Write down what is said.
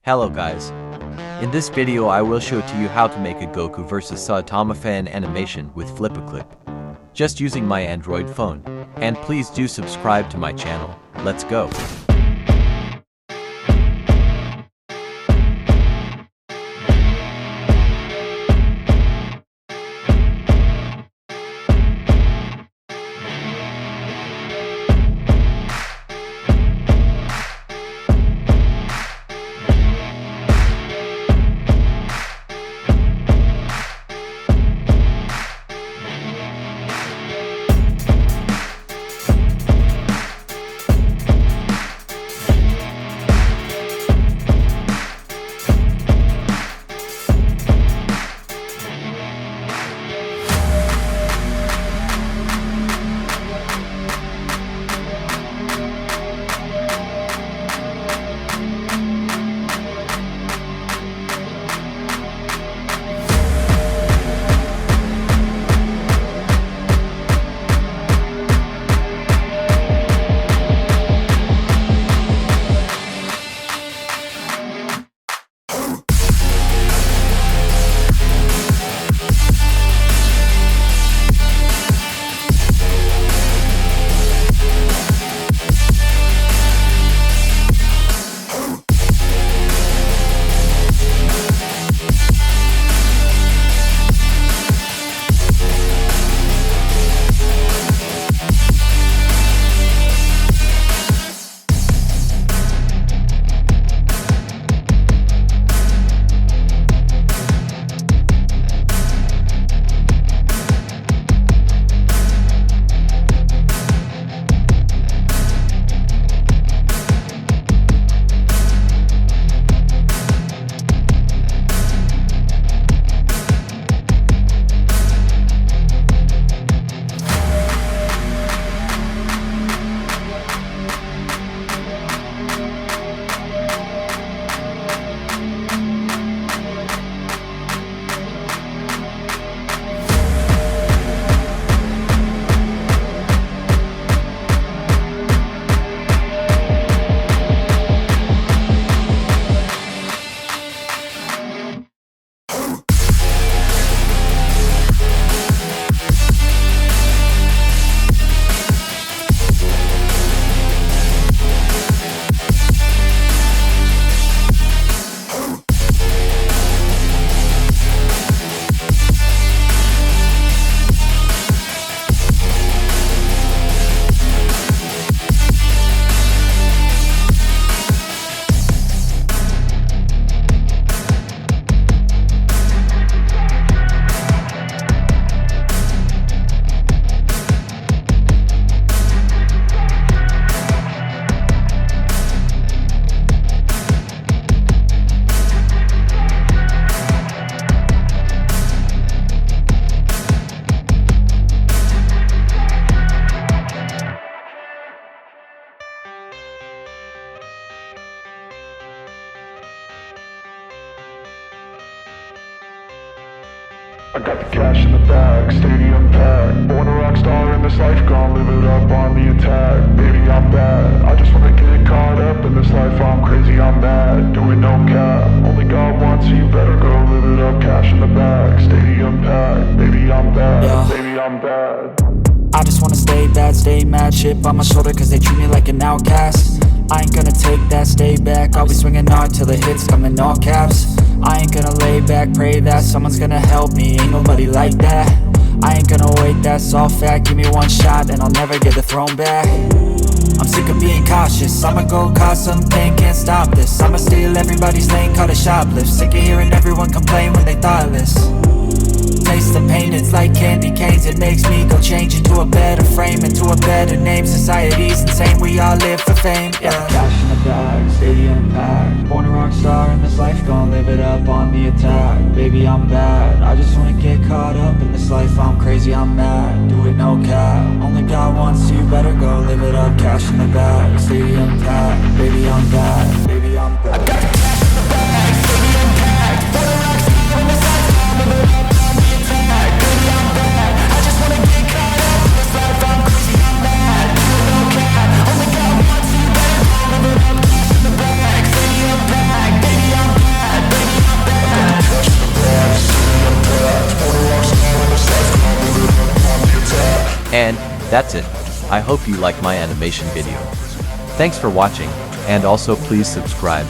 Hello guys. In this video I will show to you how to make a Goku vs Saitama fan animation with FlipaClip, just using my Android phone. And please do subscribe to my channel. Let's go. I got the cash in the bag, stadium packed. Born a rock star in this life, gon' live it up on the attack. Baby, I'm bad, I just wanna get caught up in this life. I'm crazy, I'm mad, doing no cap. Only God wants you, better go live it up. Cash in the bag, stadium packed. Baby, I'm bad, baby, I'm bad. I just wanna stay bad, stay mad. Chip on my shoulder cause they treat me like an outcast. I ain't gonna take that, stay back. I'll be swinging hard till the hits come in all caps. I ain't gonna lay back, pray that someone's gonna help me. Ain't nobody like that. I ain't gonna wait, that's all fact. Give me one shot and I'll never get the throne back. I'm sick of being cautious, I'ma go cause something, can't stop this. I'ma steal everybody's lane, call it shoplift. Sick of hearing everyone complain when they thoughtless. Taste the pain, it's like candy canes. It makes me go change into a better frame, into a better name. Society's insane, we all live for fame, yeah. Cash in the bag, stadium packed. Born a rock star in this life, gon' live it up on the attack. Baby, I'm bad, I just wanna get caught up in this life. I'm crazy, I'm mad, do it no cap. Only God wants you, better go live it up. Cash in the bag, stadium packed. Baby, I'm bad, baby, I'm bad. I got the cash in the bag, stadium packed. Born a rock star in this life, gon' live it up on the attack. Baby, I'm bad, I just wanna get caught up in this life. I'm crazy, I'm mad, do it no cap. Only God wants you, better go live it up. Cash in the bag, stadium packed. Baby, I'm And that's it. I hope you like my animation video. Thanks for watching, and also please subscribe.